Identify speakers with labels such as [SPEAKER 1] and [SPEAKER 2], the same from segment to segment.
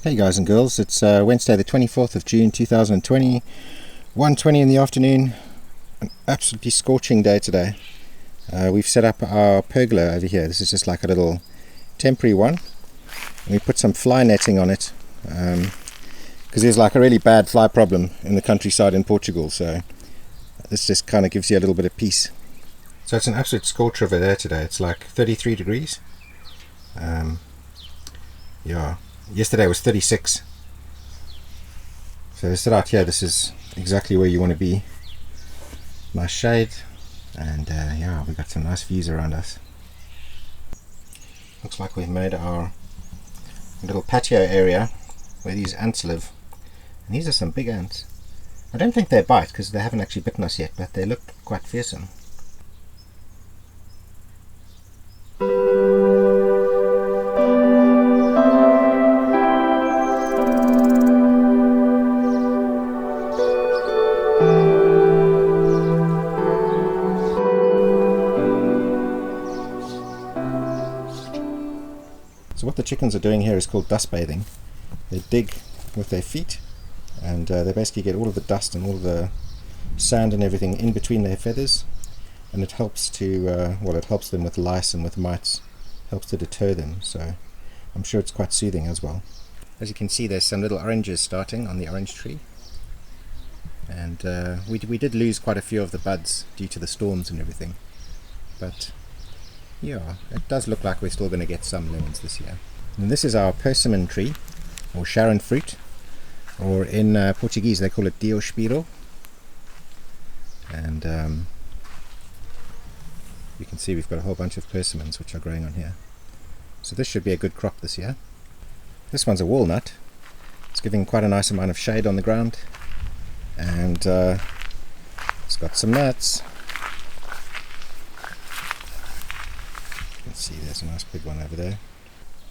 [SPEAKER 1] Hey guys and girls, it's Wednesday the 24th of June 2020, 1:20 in the afternoon. An absolutely scorching day today. We've set up our pergola over here. This is just like a little temporary one. And we put some fly netting on it because there's like a really bad fly problem in the countryside in Portugal, so this just kind of gives you a little bit of peace. So it's an absolute scorcher over there today. It's like 33 degrees. Yeah. Yesterday was 36. So to sit out here, this is exactly where you want to be. Nice shade, and yeah, we got some nice views around us. Looks like we've made our little patio area where these ants live. And these are some big ants. I don't think they bite because they haven't actually bitten us yet, but they look quite fearsome. So what the chickens are doing here is called dust bathing. They dig with their feet, and they basically get all of the dust and all of the sand and everything in between their feathers, and it helps to, well, it helps them with lice and with mites, helps to deter them, so I'm sure it's quite soothing as well. As you can see, there's some little oranges starting on the orange tree, and we did lose quite a few of the buds due to the storms and everything, but yeah, it does look like we're still going to get some lemons this year. And this is our persimmon tree, or Sharon fruit, or in Portuguese they call it diospiro. And you can see we've got a whole bunch of persimmons which are growing on here. So this should be a good crop this year. This one's a walnut. It's giving quite a nice amount of shade on the ground, and it's got some nuts. See, there's a nice big one over there.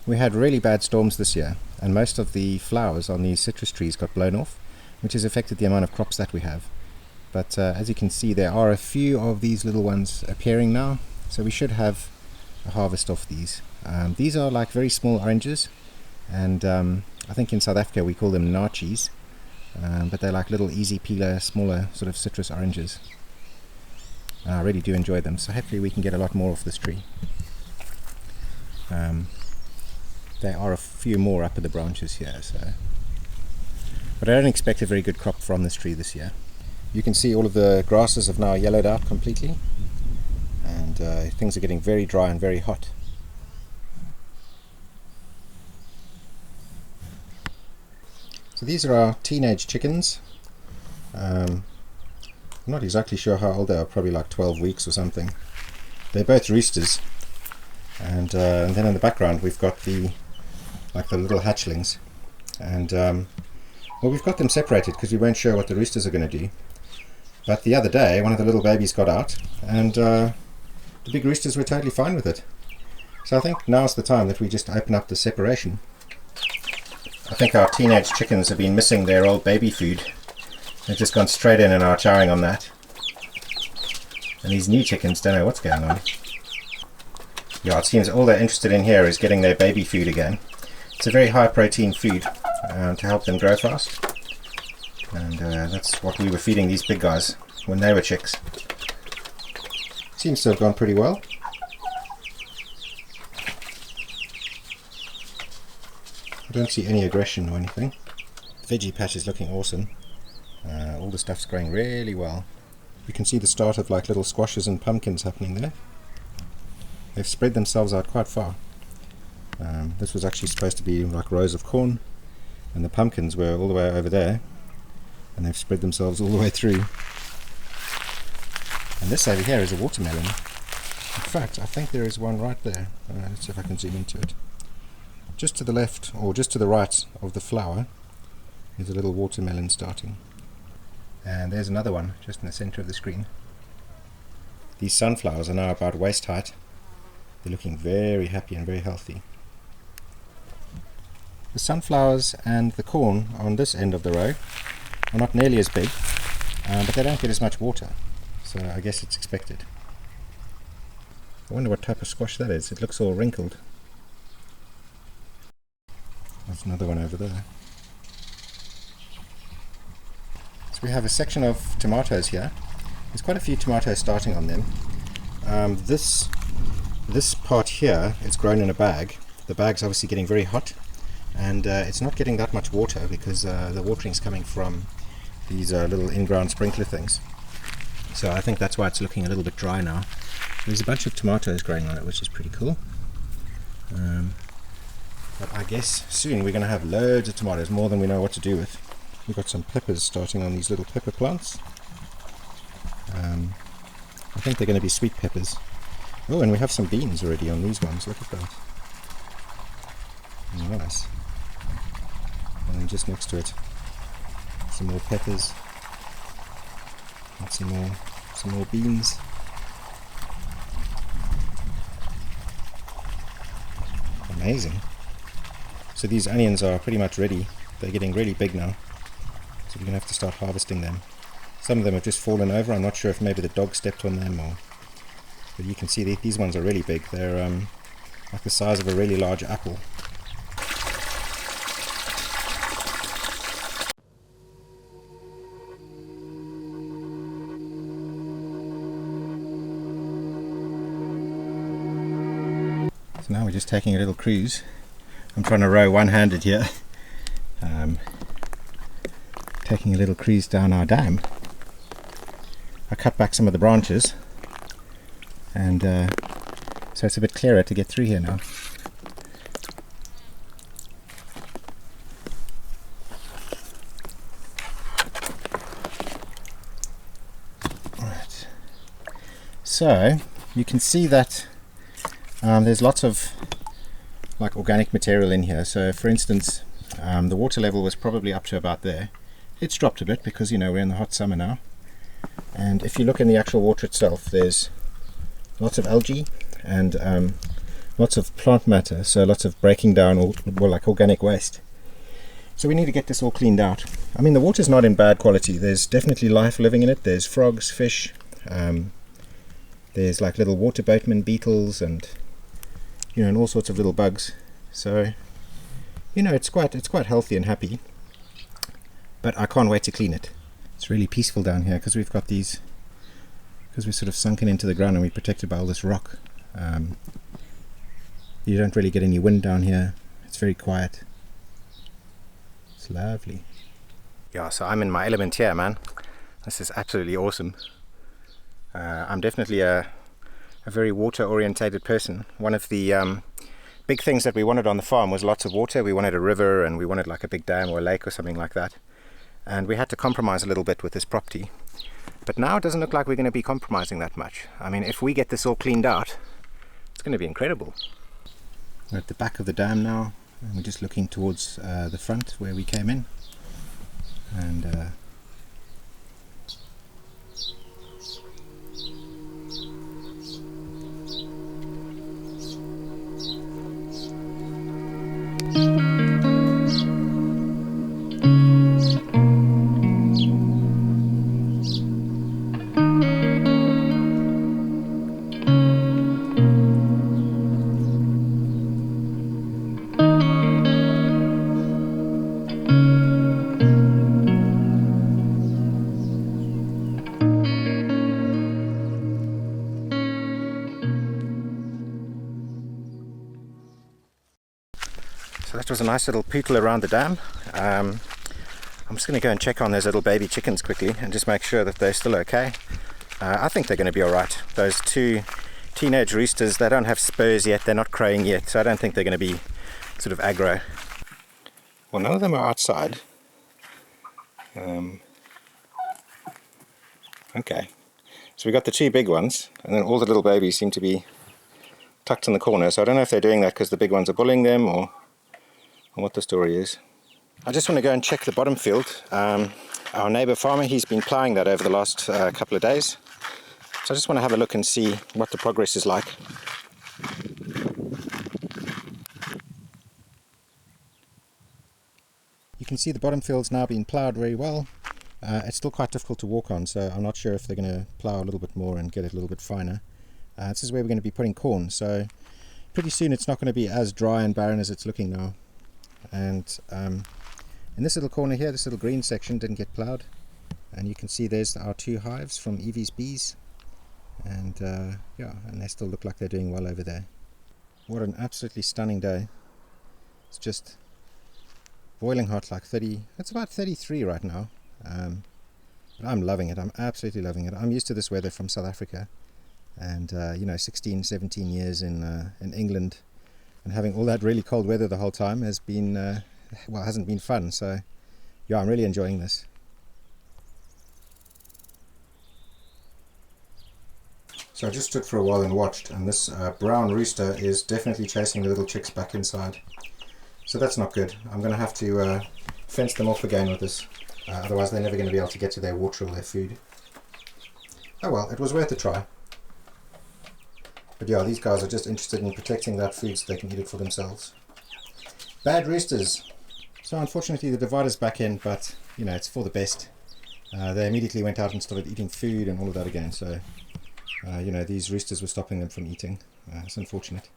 [SPEAKER 1] We had really bad storms this year, and most of the flowers on these citrus trees got blown off, which has affected the amount of crops that we have. But as you can see, there are a few of these little ones appearing now, so we should have a harvest of these. These are like very small oranges, and I think in South Africa we call them nachis, but they're like little easy peeler, smaller sort of citrus oranges. I really do enjoy them, so hopefully we can get a lot more off this tree. There are a few more up in the branches here, so, but I don't expect a very good crop from this tree this year. You can see all of the grasses have now yellowed out completely, and things are getting very dry and very hot. So these are our teenage chickens. I'm not exactly sure how old they are, probably like 12 weeks or something. They're both roosters. And then in the background we've got the little hatchlings, and well, we've got them separated because we weren't sure what the roosters are going to do. But the other day one of the little babies got out, and the big roosters were totally fine with it. So I think now's the time that we just open up the separation. I think our teenage chickens have been missing their old baby food. They've just gone straight in and are chowing on that, and these new chickens don't know what's going on. Yeah, it seems all they're interested in here is getting their baby food again. It's a very high protein food to help them grow fast, and that's what we were feeding these big guys when they were chicks. Seems to have gone pretty well. I don't see any aggression or anything. The veggie patch is looking awesome. All the stuff's growing really well. You can see the start of like little squashes and pumpkins happening there. They've spread themselves out quite far. This was actually supposed to be like rows of corn, and the pumpkins were all the way over there, and they've spread themselves all the way through. And this over here is a watermelon. In fact, I think there is one right there. Let's see if I can zoom into it. Just to the left, or just to the right of the flower, is a little watermelon starting. And there's another one just in the center of the screen. These sunflowers are now about waist height. They're looking very happy and very healthy. The sunflowers and the corn on this end of the row are not nearly as big, but they don't get as much water, so I guess it's expected. I wonder what type of squash that is. It looks all wrinkled. There's another one over there. So we have a section of tomatoes here. There's quite a few tomatoes starting on them. This part here, it's grown in a bag. The bag's obviously getting very hot, and it's not getting that much water because the watering's coming from these little in-ground sprinkler things. So I think that's why it's looking a little bit dry now. There's a bunch of tomatoes growing on it, which is pretty cool. But I guess soon we're going to have loads of tomatoes, more than we know what to do with. We've got some peppers starting on these little pepper plants. I think they're going to be sweet peppers. Oh, and we have some beans already on these ones. Look at that. Nice. And then just next to it, some more peppers. And some more beans. Amazing. So these onions are pretty much ready. They're getting really big now. So we're going to have to start harvesting them. Some of them have just fallen over. I'm not sure if maybe the dog stepped on them, but you can see these ones are really big. They're like the size of a really large apple. So now we're just taking a little cruise. I'm trying to row one-handed here. Taking a little cruise down our dam. I cut back some of the branches, and so it's a bit clearer to get through here now. Right. So you can see that there's lots of like organic material in here. So for instance, the water level was probably up to about there. It's dropped a bit because, you know, we're in the hot summer now. And if you look in the actual water itself, there's lots of algae and lots of plant matter, so lots of breaking down or like organic waste. So we need to get this all cleaned out. I mean, the water's not in bad quality. There's definitely life living in it. There's frogs, fish, there's like little water boatmen, beetles, and you know, and all sorts of little bugs. So, you know, it's quite healthy and happy. But I can't wait to clean it. It's really peaceful down here because we've got these, because we're sort of sunken into the ground and we're protected by all this rock. You don't really get any wind down here. It's very quiet. It's lovely. Yeah, so I'm in my element here, man. This is absolutely awesome. I'm definitely a very water orientated person. One of the big things that we wanted on the farm was lots of water. We wanted a river, and we wanted like a big dam or a lake or something like that. And we had to compromise a little bit with this property. But now it doesn't look like we're going to be compromising that much. I mean, if we get this all cleaned out, it's going to be incredible. We're at the back of the dam now, and we're just looking towards the front where we came in. And so that was a nice little pootle around the dam. I'm just going to go and check on those little baby chickens quickly and just make sure that they're still okay. I think they're going to be alright. Those two teenage roosters, they don't have spurs yet, they're not crowing yet, so I don't think they're going to be sort of aggro. Well, none of them are outside. Okay, so we got the two big ones, and then all the little babies seem to be tucked in the corner, so I don't know if they're doing that because the big ones are bullying them or what the story is. I just want to go and check the bottom field. Our neighbour farmer, he's been ploughing that over the last couple of days. So I just want to have a look and see what the progress is like. You can see the bottom field's now been ploughed very well. It's still quite difficult to walk on, so I'm not sure if they're going to plough a little bit more and get it a little bit finer. This is where we're going to be putting corn, so pretty soon it's not going to be as dry and barren as it's looking now. and in this little corner here, this little green section didn't get ploughed, and you can see there's our 2 hives from Evie's bees, and yeah, and they still look like they're doing well over there. What an absolutely stunning day. It's just boiling hot, like 30, it's about 33 right now, but I'm loving it. I'm absolutely loving it. I'm used to this weather from South Africa, and you know, 16, 17 years in England, and having all that really cold weather the whole time has been well, hasn't been fun. So yeah, I'm really enjoying this. So I just stood for a while and watched, and this brown rooster is definitely chasing the little chicks back inside. So that's not good. I'm going to have to fence them off again with this, otherwise they're never going to be able to get to their water or their food. Oh well, it was worth a try. But yeah, these guys are just interested in protecting that food so they can eat it for themselves. Bad roosters. So unfortunately the divider's back in, but you know, it's for the best. They immediately went out and started eating food and all of that again, so you know, these roosters were stopping them from eating. It's unfortunate.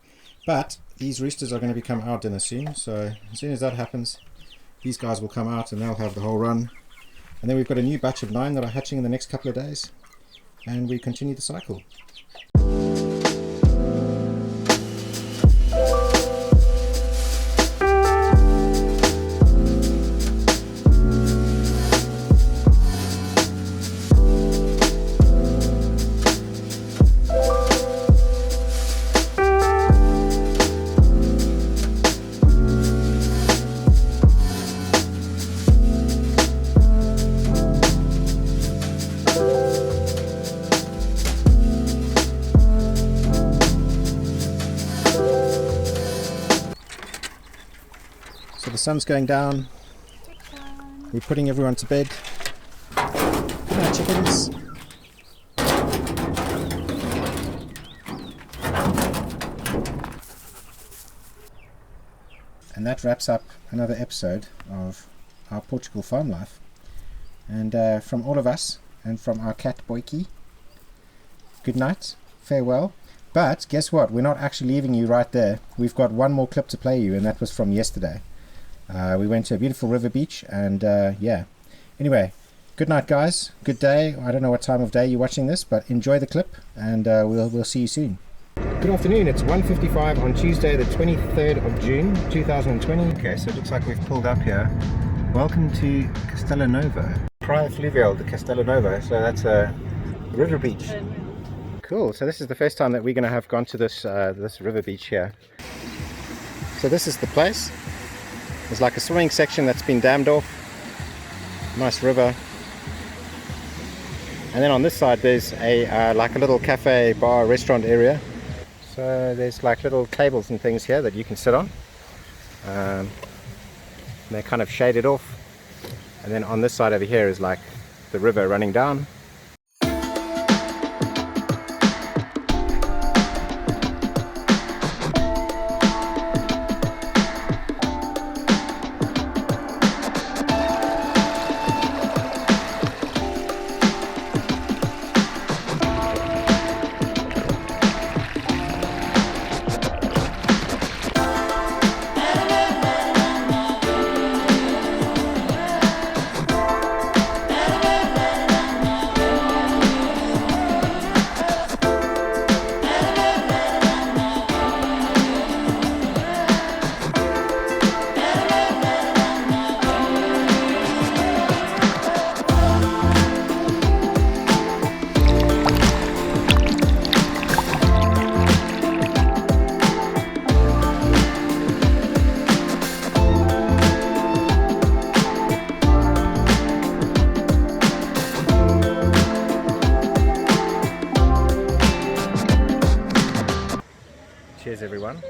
[SPEAKER 1] But these roosters are going to become our dinner soon, so as soon as that happens, these guys will come out and they'll have the whole run. And then we've got a new batch of 9 that are hatching in the next couple of days, and we continue the cycle. So the sun's going down, we're putting everyone to bed. Good night, chickens. And that wraps up another episode of our Portugal farm life. And from all of us, and from our cat Boyki, good night, farewell. But guess what, we're not actually leaving you right there. We've got one more clip to play you, and that was from yesterday. We went to a beautiful river beach, and yeah. Anyway, good night guys, good day. I don't know what time of day you're watching this, but enjoy the clip, and we'll see you soon. Good afternoon, it's 1:55 on Tuesday the 23rd of June 2020. Okay, so it looks like we've pulled up here. Welcome to Castelo Novo. Praia Fluvial Castelo Novo, so that's a river beach. Cool, so this is the first time that we're going to have gone to this this river beach here. So this is the place. There's like a swimming section that's been dammed off. Nice river. And then on this side there's a like a little cafe, bar, restaurant area. So there's like little tables and things here that you can sit on. They're kind of shaded off. And then on this side over here is like the river running down. Cheers everyone.